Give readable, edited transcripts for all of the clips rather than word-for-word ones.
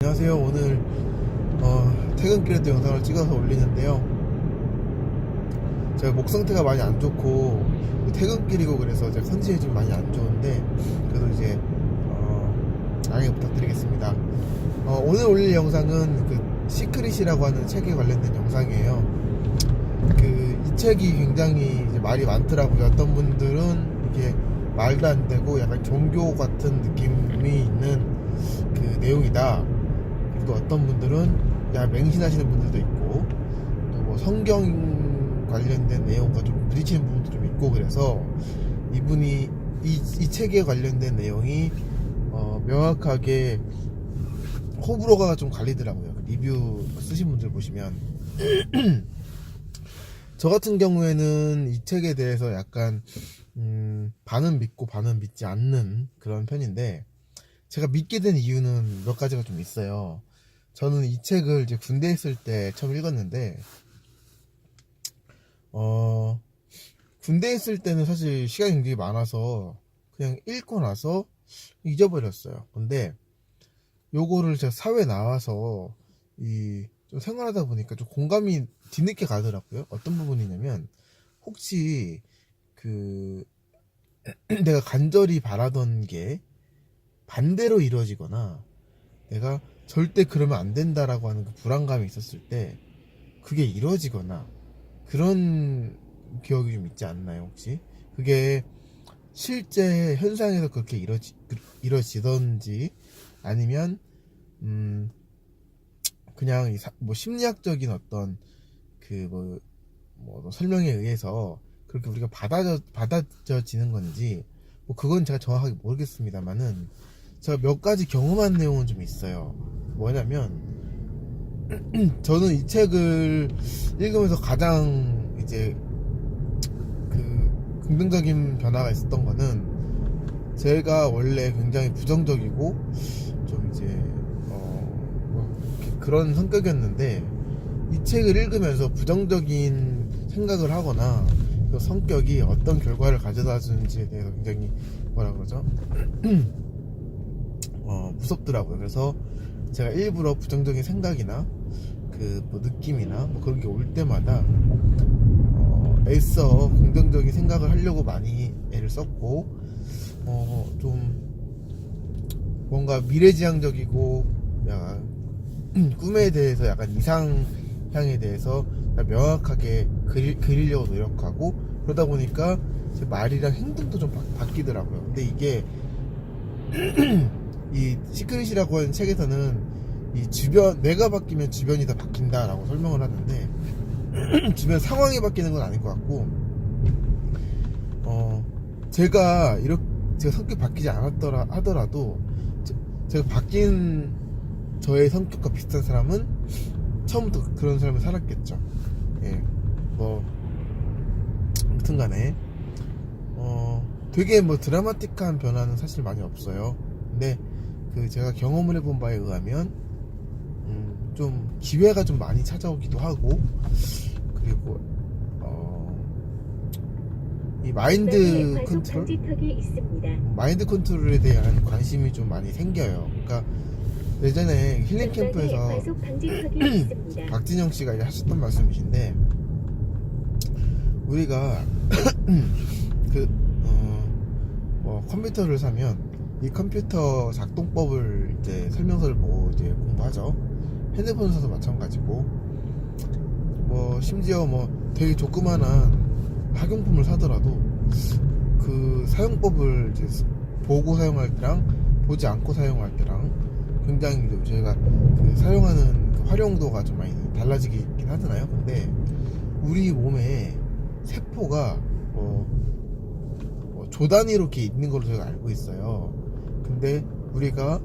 안녕하세요. 오늘 퇴근길에도 영상을 찍어서 올리는데요. 제가 목 상태가 많이 안 좋고 퇴근길이고 그래서 제 컨디션이 좀 많이 안 좋은데 그래도 이제 양해 부탁드리겠습니다. 오늘 올릴 영상은 그 시크릿이라고 하는 책에 관련된 영상이에요. 이 책이 굉장히 이제 말이 많더라고요. 어떤 분들은 이게 말도 안 되고 약간 종교 같은 느낌이 있는 그 내용이다. 또 어떤 분들은 맹신하시는 분들도 있고 또 뭐 성경 관련된 내용과 좀 부딪히는 부분도 좀 있고 그래서 이분이 이 책에 관련된 내용이 명확하게 호불호가 좀 갈리더라고요. 리뷰 쓰신 분들 보시면 저 같은 경우에는 이 책에 대해서 약간 반은 믿고 반은 믿지 않는 그런 편인데, 제가 믿게 된 이유는 몇 가지가 좀 있어요. 저는 이 책을 이제 군대에 있을 때 처음 읽었는데, 군대에 있을 때는 사실 시간이 굉장히 많아서 그냥 읽고 나서 잊어버렸어요. 근데 요거를 제가 사회에 나와서 좀 생활하다 보니까 좀 공감이 뒤늦게 가더라고요. 어떤 부분이냐면, 혹시 내가 간절히 바라던 게 반대로 이루어지거나 내가 절대 그러면 안 된다라고 하는 그 불안감이 있었을 때 그게 이루어지거나 그런 기억이 좀 있지 않나요, 혹시? 그게 실제 현상에서 그렇게 이루어지던지 아니면 그냥 뭐 심리학적인 어떤 뭐 설명에 의해서 그렇게 우리가 받아져지는 건지 뭐 그건 제가 정확하게 모르겠습니다만은 제가 몇 가지 경험한 내용은 좀 있어요. 뭐냐면 저는 이 책을 읽으면서 가장 이제 긍정적인 변화가 있었던 거는, 제가 원래 굉장히 부정적이고 좀 이제 그런 성격이었는데 이 책을 읽으면서 부정적인 생각을 하거나 그 성격이 어떤 결과를 가져다 주는지에 대해서 굉장히 뭐라 그러죠? 무섭더라고요. 그래서 제가 일부러 부정적인 생각이나 뭐 느낌이나 뭐 그런 게 올 때마다 애써 긍정적인 생각을 하려고 많이 애를 썼고, 좀 뭔가 미래지향적이고 약간 꿈에 대해서 약간 이상향에 대해서 명확하게 그리려고 노력하고, 그러다 보니까 제 말이랑 행동도 좀 바뀌더라고요. 근데 이게 이 시크릿이라고 하는 책에서는 내가 바뀌면 주변이 다 바뀐다라고 설명을 하는데 주변 상황이 바뀌는 건 아닌 것 같고, 제가 성격이 바뀌지 않았더라 하더라도 제가 바뀐 저의 성격과 비슷한 사람은 처음부터 그런 삶을 살았겠죠. 예, 뭐 아무튼 간에 되게 뭐 드라마틱한 변화는 사실 많이 없어요. 근데 제가 경험을 해본 바에 의하면 좀 기회가 좀 많이 찾아오기도 하고, 그리고 이 마인드 컨트롤에 대한 관심이 좀 많이 생겨요. 그러니까 예전에 힐링 캠프에서 박진영 씨가 하셨던 말씀이신데, 우리가 뭐 컴퓨터를 사면 이 컴퓨터 작동법을 이제 설명서를 보고 이제 공부하죠. 핸드폰 사도 마찬가지고, 뭐 심지어 뭐 되게 조그만한 학용품을 사더라도 그 사용법을 이제 보고 사용할 때랑 보지 않고 사용할 때랑 굉장히 저희가 사용하는 활용도가 좀 많이 달라지긴 하잖아요. 근데 우리 몸에 세포가 조 단위로 이렇게 있는 걸로 저희가 알고 있어요. 근데 우리가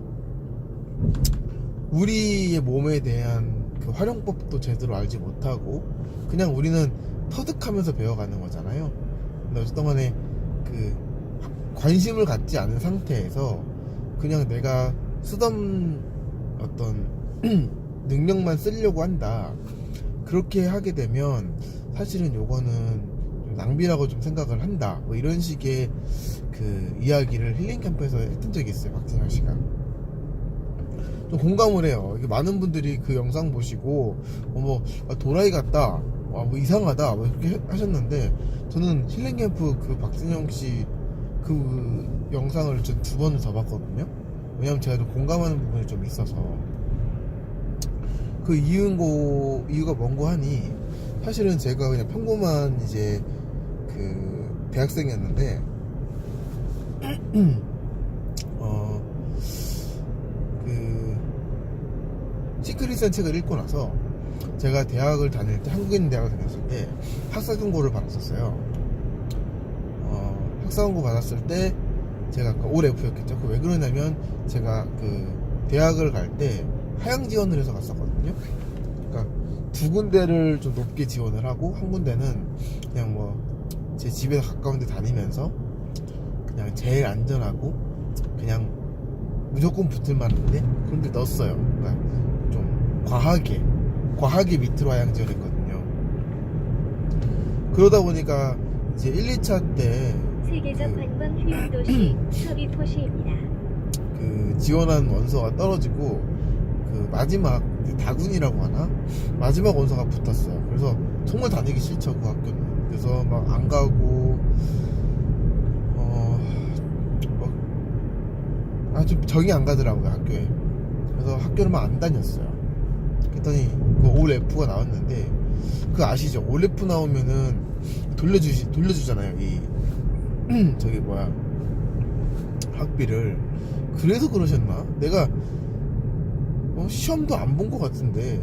우리의 몸에 대한 그 활용법도 제대로 알지 못하고 그냥 우리는 터득하면서 배워가는 거잖아요. 근데 어쨌든 간에 관심을 갖지 않은 상태에서 그냥 내가 쓰던 어떤 능력만 쓰려고 한다, 그렇게 하게 되면 사실은 요거는 낭비라고 좀 생각을 한다, 뭐 이런 식의 이야기를 힐링 캠프에서 했던 적이 있어요, 박진영 씨가. 좀 공감을 해요. 이게 많은 분들이 그 영상 보시고 도라이 같다, 뭐 이상하다 뭐 이렇게 하셨는데, 저는 힐링 캠프 그 박진영 씨 그 영상을 전 2번을 더 봤거든요. 왜냐면 제가 좀 공감하는 부분이 좀 있어서. 그 이유가 뭔고 하니, 사실은 제가 그냥 평범한 이제 그 대학생이었는데 그 시크릿이라는 책을 읽고 나서, 제가 대학을 다닐 때, 한국인 대학을 다녔을 때 학사경고를 받았었어요. 학사경고 받았을 때 제가 올 F였겠죠. 왜 그러냐면, 제가 그 대학을 갈 때 하향 지원을 해서 갔었거든요. 그러니까 2군데를 좀 높게 지원을 하고, 한 군데는 그냥 뭐 제 집에서 가까운 데 다니면서 그냥 제일 안전하고 그냥 무조건 붙을 만한데 그런 데 넣었어요. 그러니까 좀 과하게 밑으로 하향 지원했거든요. 그러다 보니까 이제 1, 2차 때 세계적 관광 휴양 도시 서귀포시입니다. 그 지원한 원서가 떨어지고, 그 마지막 다군이라고 하나? 마지막 원서가 붙었어요. 그래서 정말 다니기 싫죠, 그 학교는. 그래서 막 안 가고, 좀 정이 안 가더라고요, 학교에. 그래서 학교를 막 안 다녔어요. 그랬더니 그 올 F가 나왔는데, 그거 아시죠? 올 F 나오면은 돌려주잖아요, 이 저기 뭐야, 학비를. 그래서 그러셨나? 내가 시험도 안 본 것 같은데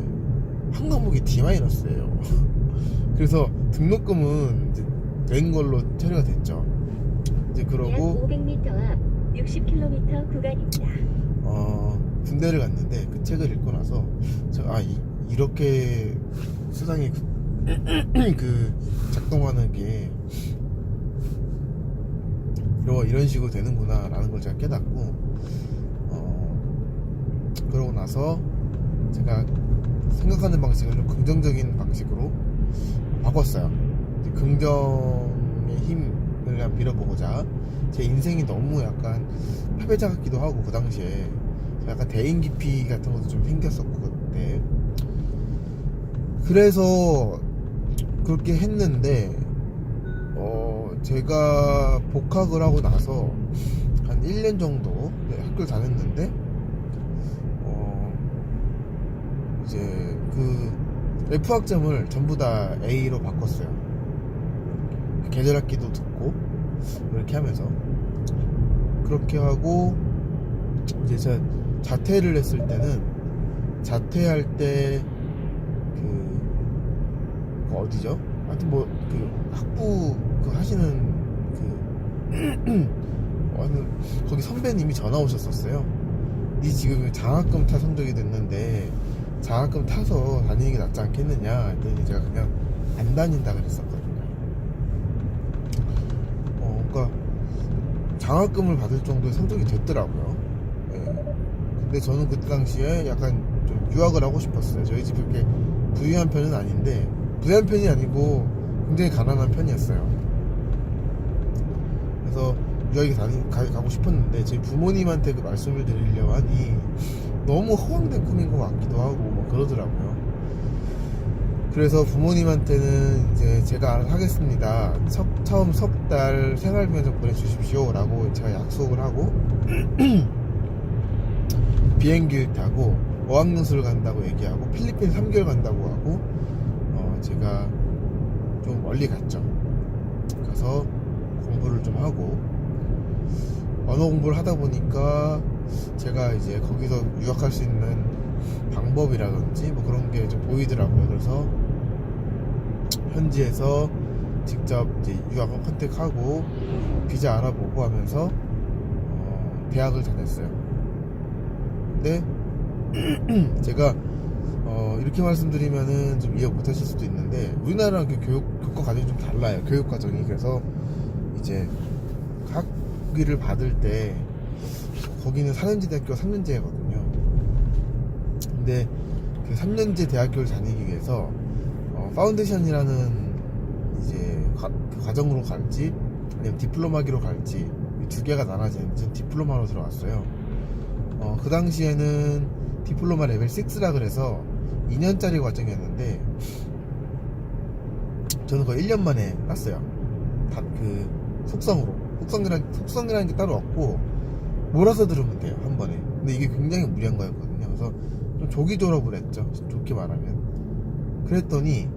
한 과목이 D-예요. 그래서 등록금은 이제 낸 걸로 처리가 됐죠. 이제 약 그러고 500m 앞 60km 구간입니다. 군대를 갔는데, 그 책을 읽고 나서 제가 이렇게 세상이 그 작동하는 게 이런 식으로 되는구나 라는 걸 제가 깨닫고, 그러고 나서 제가 생각하는 방식을 좀 긍정적인 방식으로 바꿨어요. 긍정의 힘을 그냥 빌어보고자. 제 인생이 너무 약간 패배자 같기도 하고, 그 당시에 약간 대인기피 같은 것도 좀 생겼었고 그때. 그래서 그렇게 했는데, 제가 복학을 하고 나서 한 1년 정도 학교를 다녔는데, 이제 그 F학점을 전부 다 A로 바꿨어요. 계절학기도 듣고 이렇게 하면서. 그렇게 하고 이제 제가 자퇴를 했을 때는, 자퇴할 때 그 어디죠? 하여튼 뭐 그 학부 그 하시는 거기 선배님이 전화 오셨었어요. 니 지금 장학금 탈 성적이 됐는데 장학금 타서 다니는 게 낫지 않겠느냐 했더니, 제가 그냥 안 다닌다 그랬었거든요. 그러니까 장학금을 받을 정도의 성적이 됐더라고요. 예. 근데 저는 그때 당시에 약간 좀 유학을 하고 싶었어요. 저희 집이 그렇게 부유한 편은 아닌데, 부유한 편이 아니고 굉장히 가난한 편이었어요. 그래서 유학에 가고 싶었는데, 제 부모님한테 그 말씀을 드리려고 하니 너무 허황된 꿈인 것 같기도 하고 뭐 그러더라고요. 그래서 부모님한테는 이제 제가 알아서 하겠습니다, 처음 석 달 생활비만 좀 보내주십시오 라고 제가 약속을 하고 비행기를 타고 어학연수를 간다고 얘기하고, 필리핀 3개월 간다고 하고, 제가 좀 멀리 갔죠. 가서 공부를 좀 하고, 언어 공부를 하다 보니까 제가 이제 거기서 유학할 수 있는 방법이라든지 뭐 그런 게 좀 보이더라고요. 그래서 현지에서 직접 이제 유학을 컨택하고 비자 알아보고 하면서 대학을 다녔어요. 근데 제가 이렇게 말씀드리면은 좀 이해 못하실 수도 있는데, 우리나라랑 교과 과정이 좀 달라요. 교육 과정이. 그래서 이제 학위를 받을 때 거기는 4년제 대학교가 3년제거든요. 근데 그 3년제 대학교를 다니기 위해서 파운데이션이라는 이제 그 과정으로 갈지 아니면 디플로마기로 갈지, 이 2개가 나눠지는데 디플로마로 들어갔어요. 그 당시에는 디플로마 레벨 6라 그래서 2년짜리 과정이었는데 저는 거의 1년 만에 땄어요. 다 그 속성으로. 속성이라는 게 따로 없고 몰아서 들으면 돼요, 한 번에. 근데 이게 굉장히 무리한 거였거든요. 그래서 좀 조기 졸업을 했죠, 좋게 말하면. 그랬더니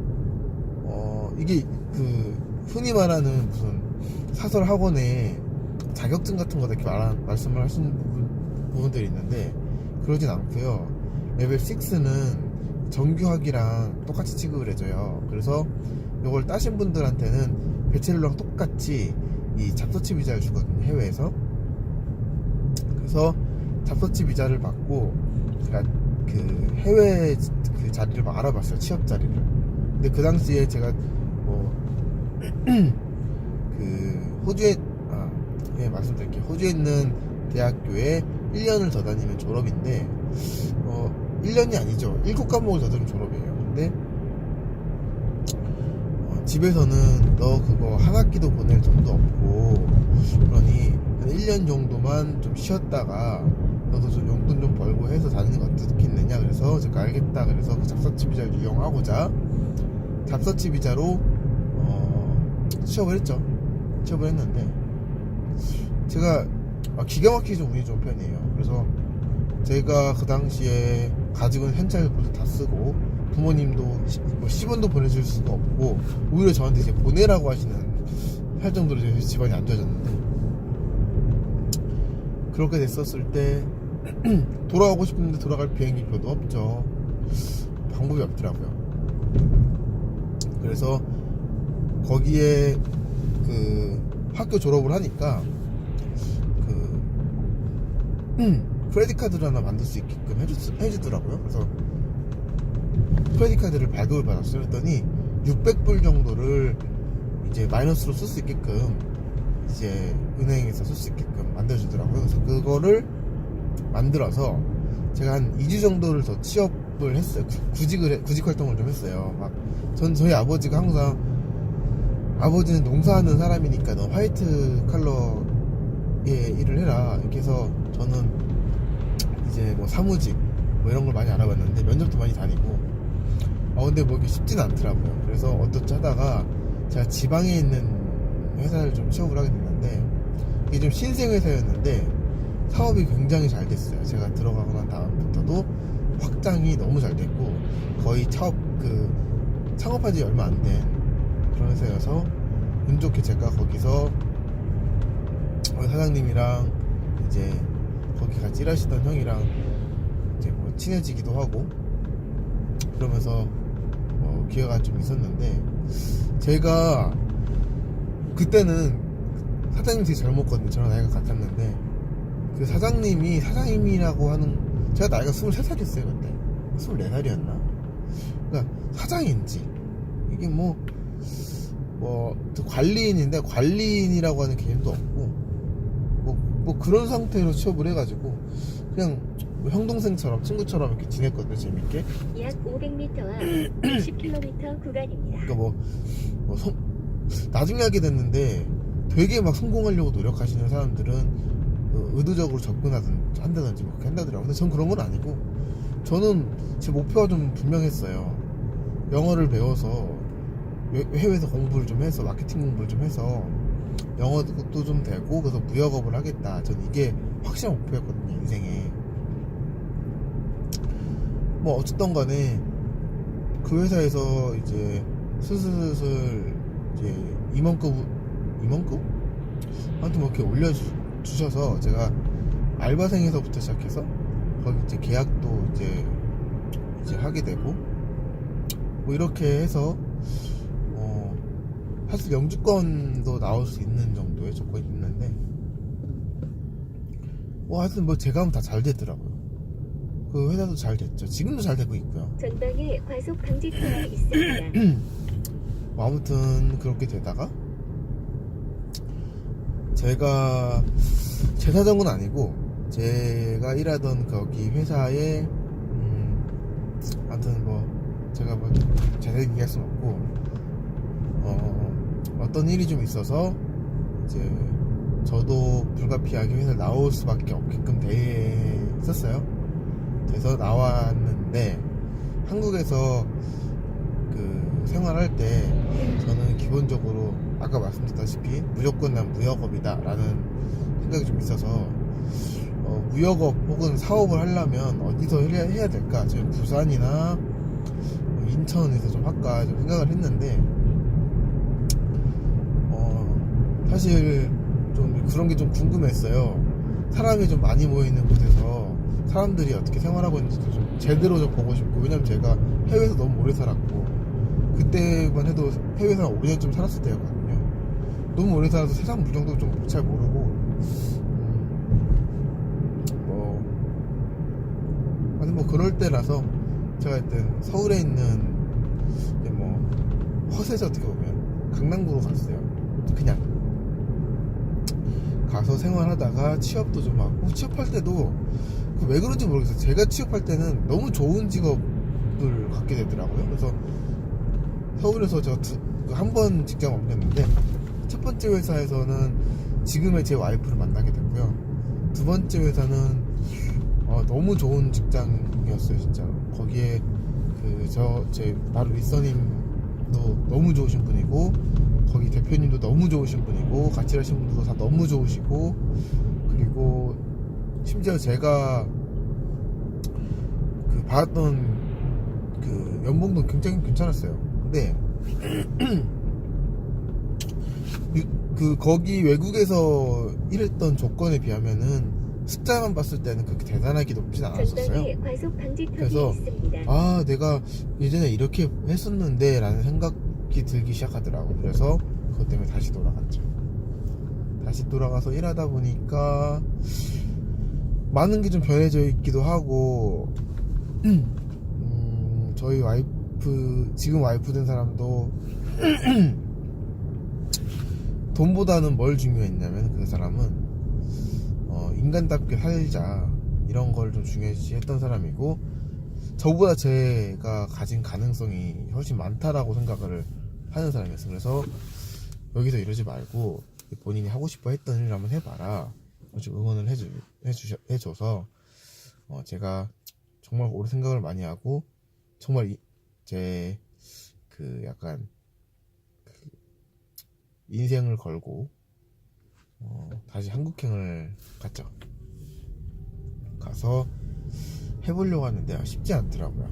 이게 그 흔히 말하는 무슨 사설 학원에 자격증 같은 거 이렇게 말씀을 하시는 부분들이 있는데 그러진 않고요. 레벨 6는 정규학이랑 똑같이 취급을 해줘요. 그래서 이걸 따신 분들한테는 배첼로랑 똑같이 이 잡서치 비자를 주거든요, 해외에서. 그래서 잡서치 비자를 받고 제가 그 해외 그 자리를 막 알아봤어요, 취업 자리를. 근데 그 당시에 제가 그 호주에 말씀드릴게요. 호주에 있는 대학교에 1년을 더 다니면 졸업인데 1년이 아니죠. 7과목을 더 들으면 졸업이에요. 근데 집에서는 너 그거 한 학기도 보낼 돈도 없고 그러니 한 1년 정도만 좀 쉬었다가 너도 좀 용돈 좀 벌고 해서 다니는 거 어떻겠느냐. 그래서 제가 알겠다. 그래서 그 잡서치 비자를 이용하고자 잡서치 비자로 취업을 했죠. 취업을 했는데 제가 기가 막히게 좀 운이 좋은 편이에요. 그래서 제가 그 당시에 가지고 있는 현찰을 벌써 다 쓰고 부모님도 뭐 10원도 보내줄 수가 없고 오히려 저한테 이제 보내라고 할 정도로 제 집안이 안 좋아졌는데 그렇게 됐었을 때 돌아가고 싶은데 돌아갈 비행기표도 없죠. 방법이 없더라고요. 그래서 거기에 그 학교 졸업을 하니까 크레딧 카드를 하나 만들 수 있게끔 해주더라고요. 그래서 크레딧 카드를 발급을 받았어요. 그랬더니 600불 정도를 이제 마이너스로 쓸 수 있게끔 이제 은행에서 쓸 수 있게끔 만들어주더라고요. 그래서 그거를 만들어서 제가 한 2주 정도를 더 취업을 했어요. 구직 활동을 좀 했어요. 저희 아버지가 항상 아버지는 농사하는 사람이니까 너 화이트 칼러의 일을 해라 이렇게 해서 저는 이제 뭐 사무직 뭐 이런 걸 많이 알아봤는데 면접도 많이 다니고 근데 뭐 이게 쉽지는 않더라고요. 그래서 어떻게 하다가 제가 지방에 있는 회사를 좀 취업을 하게 됐는데 이게 좀 신생 회사였는데 사업이 굉장히 잘 됐어요. 제가 들어가고 난 다음부터도 확장이 너무 잘 됐고 거의 창업한 지 얼마 안 된 그런 회사여서 운 좋게 제가 거기서 사장님이랑 이제 거기 같이 일하시던 형이랑 이제 뭐 친해지기도 하고 그러면서 기회가 좀 있었는데 제가 그때는 사장님이 되게 젊었거든요. 저랑 나이가 같았는데 그 사장님이라고 하는 제가 나이가 23살이었어요. 그때 24살이었나. 그러니까 사장인지 이게 뭐 관리인인데 관리인이라고 하는 개념도 없고 뭐 그런 상태로 취업을 해가지고 그냥 뭐 형동생처럼 친구처럼 이렇게 지냈거든요. 재밌게. 약 500m와 60km 구간입니다. 그러니까 나중에 하게 됐는데 되게 막 성공하려고 노력하시는 사람들은 의도적으로 한다든지 뭐 그렇게 한다더라고요. 근데 전 그런 건 아니고 저는 제 목표가 좀 분명했어요. 영어를 배워서 해외에서 공부를 좀 해서 마케팅 공부를 좀 해서 영어도 좀 되고 그래서 무역업을 하겠다. 전 이게 확실한 목표였거든요, 인생에. 뭐 어쨌든 간에 그 회사에서 이제 슬슬 이제 임원급? 아무튼 뭐 이렇게 올려주셔서 제가 알바생에서부터 시작해서 거기 이제 계약도 이제 하게 되고 뭐 이렇게 해서 사실 영주권도 나올 수 있는 정도의 조건이 있는데 하여튼 뭐 제가 하면 다 잘 됐더라고요. 그 회사도 잘 됐죠. 지금도 잘 되고 있고요. 전방에 과속 방지턱이 있습니다. 아무튼 그렇게 되다가 제가 제 사정은 아니고 제가 일하던 거기 회사에 아무튼 뭐 제가 뭐 자세히 얘기할 수는 없고 어떤 일이 좀 있어서 이제 저도 불가피하게 회사를 나올 수밖에 없게끔 돼 있었어요. 돼서 나왔는데, 한국에서 그 생활할 때 저는 기본적으로 아까 말씀드렸다시피 무조건 난 무역업이다 라는 생각이 좀 있어서 무역업 혹은 사업을 하려면 어디서 해야 될까? 지금 부산이나 인천에서 좀 할까 좀 생각을 했는데, 사실 좀 그런 게 좀 궁금했어요. 사람이 좀 많이 모이는 곳에서 사람들이 어떻게 생활하고 있는지도 좀 제대로 좀 보고 싶고, 왜냐면 제가 해외에서 너무 오래 살았고, 그때만 해도 해외에서 한 5년쯤 살았을 때였거든요. 너무 오래 살아서 세상 물정도 좀 잘 모르고, 아니 뭐 그럴 때라서 제가 일단 서울에 있는 이제 뭐 허세죠, 어떻게 보면 강남구로 갔어요. 그냥 가서 생활하다가 취업도 좀 하고, 취업할 때도 왜 그런지 모르겠어요. 제가 취업할 때는 너무 좋은 직업을 갖게 되더라고요. 그래서 서울에서 제가 한 번 직장 옮겼는데, 첫 번째 회사에서는 지금의 제 와이프를 만나게 됐고요. 두 번째 회사는 너무 좋은 직장이었어요, 진짜. 거기에 제 바로 윗선임도 너무 좋으신 분이고, 거기 대표님도 너무 좋으신 분이고, 같이 하신 분들도 다 너무 좋으시고, 그리고 심지어 제가 받았던 연봉도 굉장히 괜찮았어요. 근데 거기 외국에서 일했던 조건에 비하면은 숫자만 봤을 때는 그렇게 대단하게 높진 않았었어요. 전방에 과속 방지턱이 그래서 있습니다. 내가 예전에 이렇게 했었는데 라는 생각이 들기 시작하더라고요. 그래서 그것 때문에 다시 돌아갔죠. 다시 돌아가서 일하다 보니까 많은 게 좀 변해져 있기도 하고, 저희 지금 와이프 된 사람도 돈보다는 뭘 중요했냐면, 그 사람은 인간답게 살자 이런 걸 좀 중요시 했던 사람이고, 저보다 제가 가진 가능성이 훨씬 많다라고 생각을 하는 사람이었어요. 그래서 여기서 이러지 말고 본인이 하고 싶어 했던 일을 한번 해봐라, 좀 응원을 해줘서 제가 정말 오래 생각을 많이 하고, 정말 제 약간 인생을 걸고 다시 한국행을 갔죠. 가서 해보려고 하는데 쉽지 않더라고요.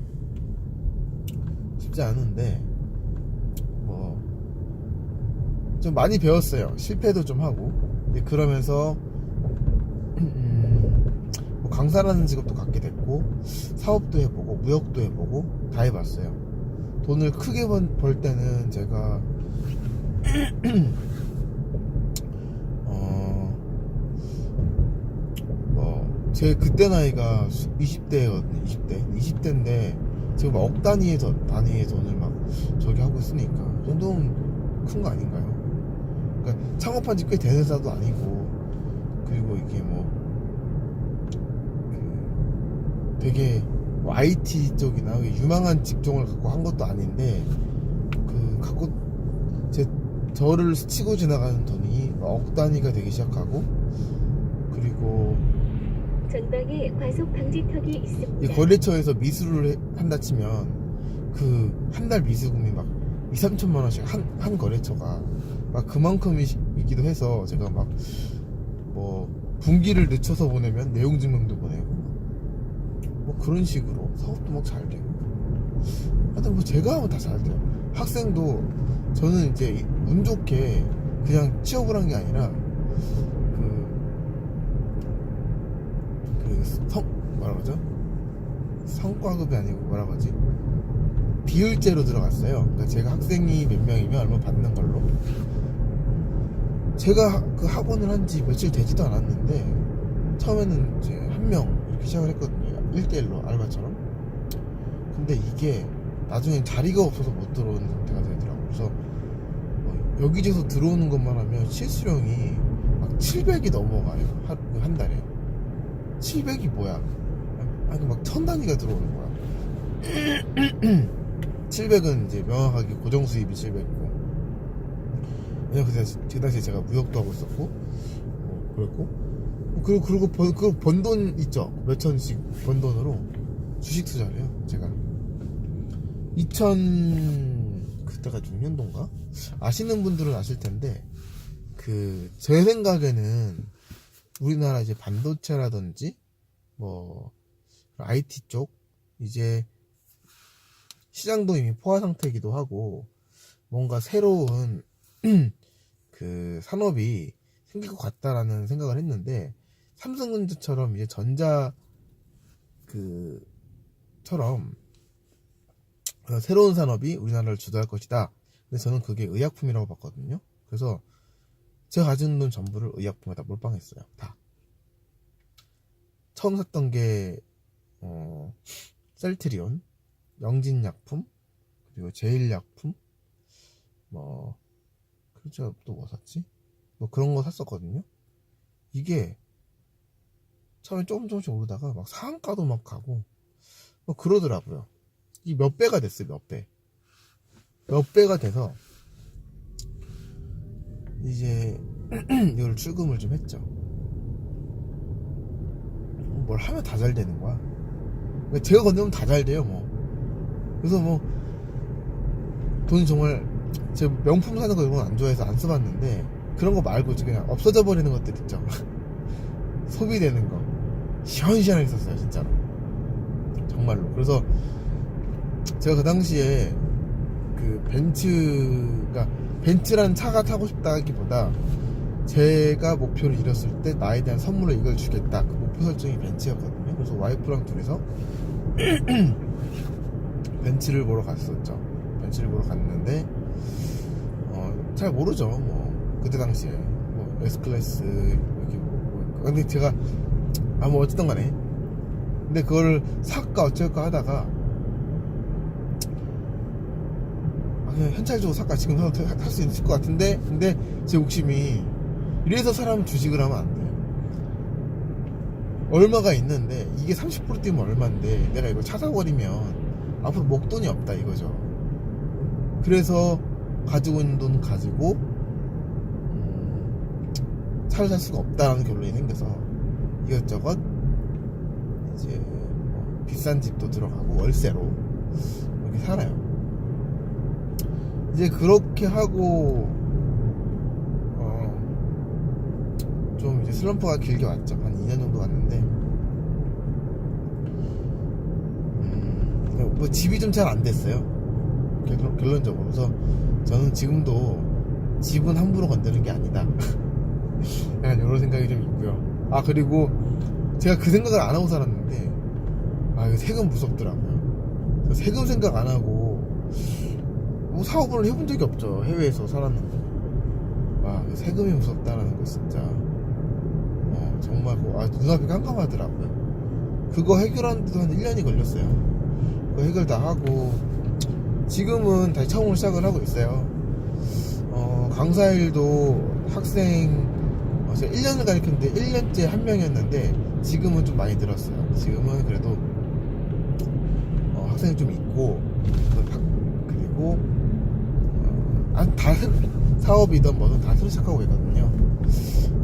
쉽지 않은데 좀 많이 배웠어요. 실패도 좀 하고. 근데 그러면서 뭐 강사라는 직업도 갖게 됐고, 사업도 해보고 무역도 해보고 다 해봤어요. 돈을 크게 벌 때는 제가 제 그때 나이가 20대거든요. 20대인데 지금 막 억 단위의 돈을 막 저기 하고 있으니까 그 정도면 큰 거 아닌가요? 그러니까 창업한 지 꽤 된 회사도 아니고, 그리고 이게 되게 IT 쪽이나 유망한 직종을 갖고 한 것도 아닌데, 저를 스치고 지나가는 돈이 억 단위가 되기 시작하고, 그리고 전방에 과속 방지턱이 이 있습니다. 거래처에서 미수를 한다 치면 한 달 미수금이 막 2-3천만 원씩 한 거래처가 막 그만큼이기도 해서, 제가 막 분기를 늦춰서 보내면 내용 증명도 보내고 그런 식으로 사업도 막 잘 되고, 하여튼 제가 하면 다 잘 돼요. 학생도 저는 이제 운 좋게 그냥 취업을 한 게 아니라 뭐라 그러죠? 성과급이 아니고 뭐라 그러지? 비율제로 들어갔어요. 그러니까 제가 학생이 몇 명이면 얼마 받는 걸로. 제가 그 학원을 한 지 며칠 되지도 않았는데, 처음에는 이제 한 명 이렇게 시작을 했거든요. 1대1로 알바처럼. 근데 이게 나중엔 자리가 없어서 못 들어오는 상태가 되더라고요. 그래서 여기저기서 들어오는 것만 하면 실수령이 막 700이 넘어가요. 한 달에. 700이 뭐야? 아니 막 1000단위가 들어오는 거야. 700은 이제 명확하게 고정 수입이 700이고, 왜냐면 그 당시에 제가 무역도 하고 있었고 그랬고, 그리고 번 돈 있죠. 몇 천씩 번 돈으로 주식 투자를요. 제가 그때가 6년도인가? 아시는 분들은 아실 텐데 제 생각에는 우리나라 이제 반도체라든지 뭐 IT 쪽 이제 시장도 이미 포화 상태이기도 하고 뭔가 새로운 그 산업이 생길 것 같다라는 생각을 했는데 삼성전자처럼 이제 전자 처럼 새로운 산업이 우리나라를 주도할 것이다. 근데 저는 그게 의약품이라고 봤거든요. 그래서 제가 가진 돈 전부를 의약품에다 몰빵했어요. 다. 처음 샀던 게 셀트리온, 영진약품, 그리고 제일약품, 그렇죠. 또 뭐 샀지? 뭐 그런 거 샀었거든요. 이게 처음에 조금씩 오르다가 막 상한가도 막 가고 뭐 그러더라고요. 이 몇 배가 됐어요. 몇 배가 돼서 이제 이걸 출금을 좀 했죠. 뭘 하면 다 잘 되는 거야. 그러니까 제가 건너면 다 잘 돼요. 뭐 그래서 뭐 돈이 정말 제 명품 사는 거 이런 건 안 좋아해서 안 써봤는데 그런 거 말고 그냥 없어져 버리는 것들 있죠. 소비되는 거 시원시원하게 썼어요. 진짜로 정말로. 그래서 제가 그 당시에 벤츠라는 차가 타고 싶다기보다 제가 목표를 이뤘을 때 나에 대한 선물로 이걸 주겠다. 그 목표 설정이 벤츠였거든요. 그래서 와이프랑 둘이서 벤츠를 보러 갔었죠. 벤츠를 보러 갔는데 잘 모르죠. 뭐 그때 당시에 뭐 S클래스 이렇게 뭐 근데 제가 뭐 어쨌든 간에 근데 그걸 살까 어쩔까 하다가 그냥 현찰적으로 살까 지금 살 수 있을 것 같은데 근데 제 욕심이 이래서 사람 주식을 하면 안 돼. 얼마가 있는데 이게 30% 뛰면 얼마인데 내가 이걸 찾아버리면 앞으로 목돈이 없다 이거죠. 그래서 가지고 있는 돈 가지고 차를 살 수가 없다라는 결론이 생겨서 이것저것 이제 뭐 비싼 집도 들어가고 월세로 이렇게 살아요. 이제 그렇게 하고 좀 이제 슬럼프가 길게 왔죠. 한 2년 정도 왔는데 뭐 집이 좀 잘 안 됐어요. 결론적으로. 그래서 저는 지금도 집은 함부로 건드는 게 아니다. 약간 이런 생각이 좀 있고요. 그리고 제가 그 생각을 안 하고 살았는데 이거 세금 무섭더라고요. 그래서 세금 생각 안 하고 뭐 사업을 해본 적이 없죠. 해외에서 살았는데 세금이 무섭다라는 거 진짜 정말 눈앞이 깜깜하더라고요. 그거 해결하는데도 한 1년이 걸렸어요. 그거 해결 다 하고 지금은 다시 처음으로 시작을 하고 있어요. 강사 일도 학생 제가 1년을 가르쳤는데 1년째 한 명이었는데 지금은 좀 많이 늘었어요. 지금은 그래도 학생이 좀 있고 그리고 다 사업이든 뭐든 다 새로 시작하고 있거든요.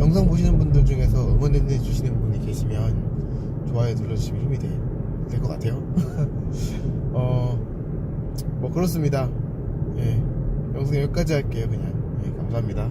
영상 보시는 분들 중에서 응원해 주시는 분이 계시면 좋아요 눌러주시면 힘이 될 것 같아요. 뭐 그렇습니다. 예, 영상 여기까지 할게요. 그냥 감사합니다.